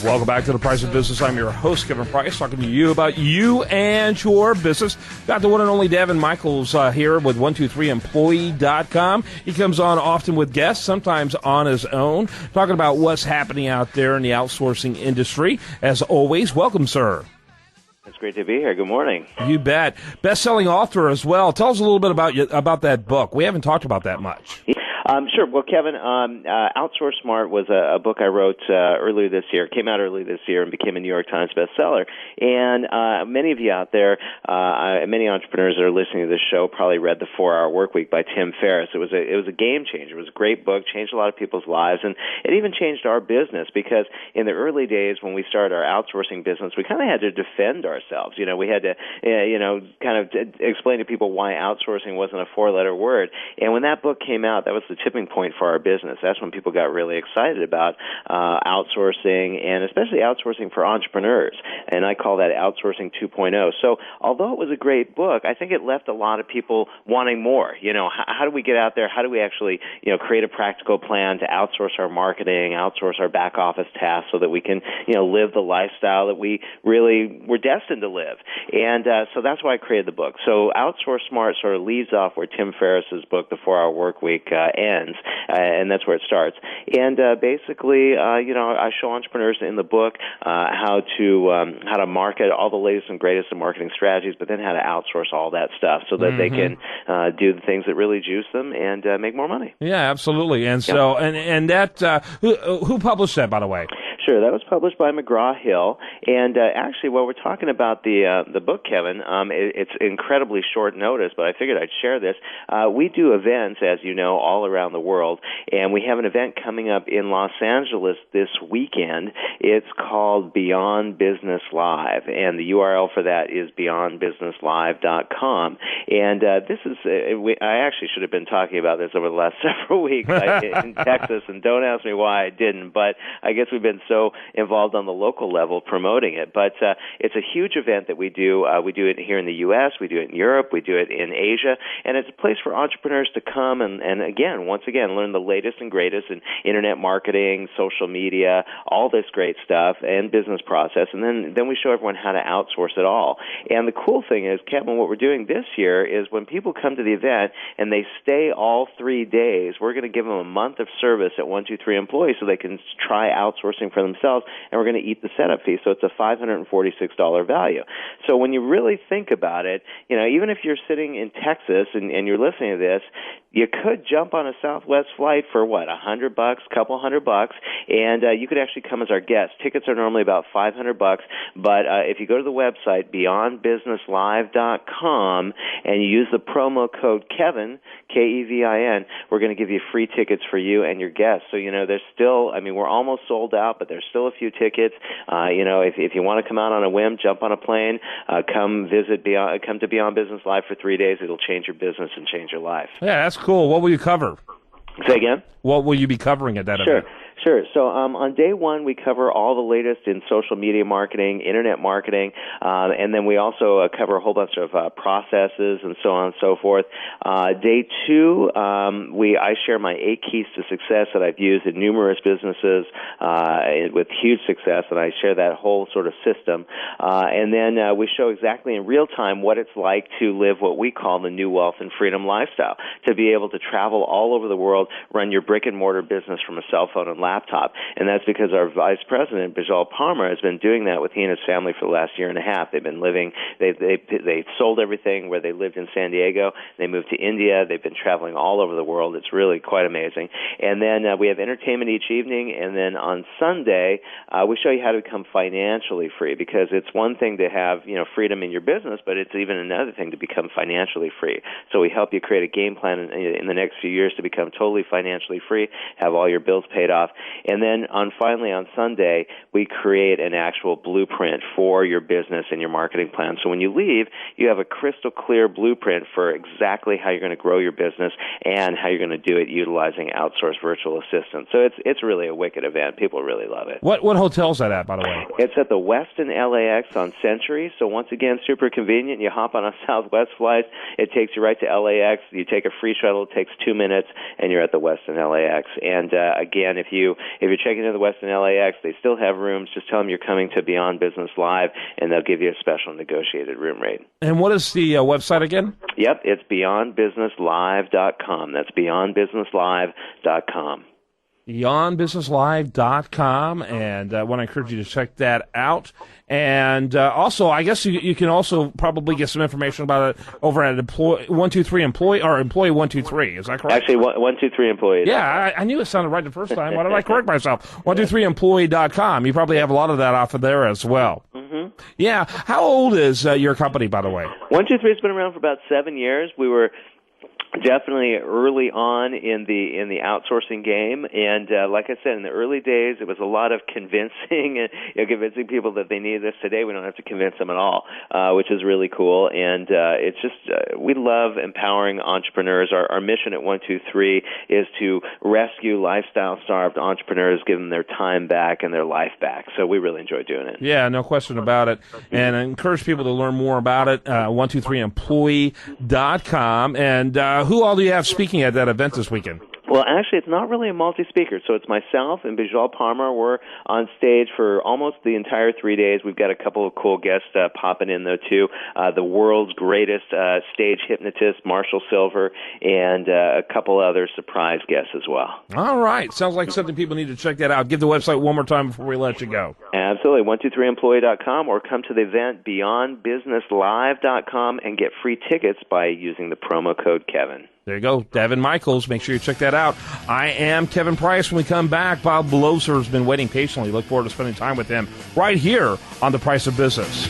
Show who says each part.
Speaker 1: Welcome back to The Price of Business. I'm your host, Kevin Price, talking to you about you and your business. Got the one and only Daven Michaels here with 123employee.com. He comes on often with guests, sometimes on his own, talking about what's happening out there in the outsourcing industry. As always, welcome, sir.
Speaker 2: It's great to be here. Good morning.
Speaker 1: You bet. Best-selling author as well. Tell us a little bit about that book. We haven't talked about that much.
Speaker 2: Sure. Well, Kevin, Outsource Smart was a book I wrote earlier this year. It came out earlier this year and became a New York Times bestseller. And many of you out there, many entrepreneurs that are listening to this show probably read The 4-Hour Workweek by Tim Ferriss. It was a game changer. It was a great book, changed a lot of people's lives, and it even changed our business because in the early days when we started our outsourcing business, we kind of had to defend ourselves. You know, we had to, kind of explain to people why outsourcing wasn't a four-letter word. And when that book came out, that was the tipping point for our business. That's when people got really excited about outsourcing, and especially outsourcing for entrepreneurs. And I call that outsourcing 2.0. So although it was a great book, I think it left a lot of people wanting more. You know, how do we get out there? How do we actually, create a practical plan to outsource our marketing, outsource our back office tasks so that we can, live the lifestyle that we really were destined to live? And so that's why I created the book. So Outsource Smart sort of leaves off where Tim Ferriss's book, The 4-Hour Workweek, ends, and that's where it starts. And basically, I show entrepreneurs in the book how to market all the latest and greatest in marketing strategies, but then how to outsource all that stuff so that they can do the things that really juice them and make more money.
Speaker 1: Yeah, absolutely. And so, and that who published that, by the way?
Speaker 2: Sure, that was published by McGraw-Hill, and actually, while we're talking about the book, Kevin, it's incredibly short notice, but I figured I'd share this. We do events, as you know, all around the world, and we have an event coming up in Los Angeles this weekend. It's called Beyond Business Live, and the URL for that is beyondbusinesslive.com. And this is, I actually should have been talking about this over the last several weeks in Texas, and don't ask me why I didn't, but I guess we've been so involved on the local level promoting it. But it's a huge event that we do. We do it here in the U.S., we do it in Europe, we do it in Asia, and it's a place for entrepreneurs to come and once again, learn the latest and greatest in internet marketing, social media, all this great stuff, and business process. And then we show everyone how to outsource it all. And the cool thing is, Kevin, what we're doing this year is when people come to the event and they stay all 3 days, we're going to give them a month of service at 123 Employees so they can try outsourcing for themselves, and we're going to eat the setup fee. So it's a $546 value. So when you really think about it, even if you're sitting in Texas and you're listening to this, you could jump on a Southwest flight for what, $100, couple $100, and you could actually come as our guest. Tickets are normally about $500, but if you go to the website beyondbusinesslive.com and you use the promo code Kevin, Kevin, we're going to give you free tickets for you and your guests. So there's still, we're almost sold out, but there's still a few tickets. If you want to come out on a whim, jump on a plane, come to Beyond Business Live for 3 days. It'll change your business and change your life.
Speaker 1: Yeah, that's cool. What will you cover?
Speaker 2: Say again?
Speaker 1: What will you be covering at that event?
Speaker 2: Sure. So on day one, we cover all the latest in social media marketing, internet marketing, and then we also cover a whole bunch of processes and so on and so forth. Day two, I share my 8 keys to success that I've used in numerous businesses with huge success, and I share that whole sort of system. And then we show exactly in real time what it's like to live what we call the new wealth and freedom lifestyle, to be able to travel all over the world, run your brick-and-mortar business from a cell phone and laptop. And that's because our vice president, Bijal Palmer, has been doing that with he and his family for the last year and a half. They've been living, they sold everything where they lived in San Diego. They moved to India. They've been traveling all over the world. It's really quite amazing. And then we have entertainment each evening. And then on Sunday, we show you how to become financially free, because it's one thing to have, freedom in your business, but it's even another thing to become financially free. So we help you create a game plan in the next few years to become totally financially free, have all your bills paid off. And then finally on Sunday, we create an actual blueprint for your business and your marketing plan. So when you leave, you have a crystal clear blueprint for exactly how you're going to grow your business and how you're going to do it utilizing outsourced virtual assistants. So it's really a wicked event. People really love it.
Speaker 1: What hotel's that at, by the way?
Speaker 2: It's at the Westin LAX on Century. So once again, super convenient. You hop on a Southwest flight. It takes you right to LAX. You take a free shuttle. It takes 2 minutes, and you're at the Westin LAX. And again, if you you. If you're checking into the Westin LAX, they still have rooms. Just tell them you're coming to Beyond Business Live, and they'll give you a special negotiated room rate.
Speaker 1: And what is the website again?
Speaker 2: Yep, it's beyondbusinesslive.com. That's beyondbusinesslive.com.
Speaker 1: beyondbusinesslive.com, and I want to encourage you to check that out. And also, I guess you can also probably get some information about it over at Employee 123 Employee or Employee 123. Is that correct?
Speaker 2: Actually, 123 Employee.
Speaker 1: Yeah, I knew it sounded right the first time. Why did I correct myself? 123employee.com. You probably have a lot of that off of there as well.
Speaker 2: Mm-hmm.
Speaker 1: Yeah. How old is your company, by the way?
Speaker 2: 123 has been around for about 7 years. We were definitely early on in the outsourcing game, and like I said, in the early days, it was a lot of convincing and convincing people that they need this. Today, we don't have to convince them at all, which is really cool. And it's just we love empowering entrepreneurs. Our mission at 123 is to rescue lifestyle-starved entrepreneurs, give them their time back and their life back. So we really enjoy doing it.
Speaker 1: Yeah, no question about it. And I encourage people to learn more about it. 123employee.com. And who all do you have speaking at that event this weekend?
Speaker 2: Well, actually, it's not really a multi-speaker. So it's myself and Bijal Palmer. We're on stage for almost the entire 3 days. We've got a couple of cool guests popping in, though, too. The world's greatest stage hypnotist, Marshall Silver, and a couple other surprise guests as well.
Speaker 1: All right. Sounds like something people need to check that out. Give the website one more time before we let you go.
Speaker 2: Absolutely. 123employee.com, or come to the event beyondbusinesslive.com and get free tickets by using the promo code Kevin.
Speaker 1: There you go. Daven Michaels. Make sure you check that out. I am Kevin Price. When we come back, Bob Bloser has been waiting patiently. Look forward to spending time with him right here on The Price of Business.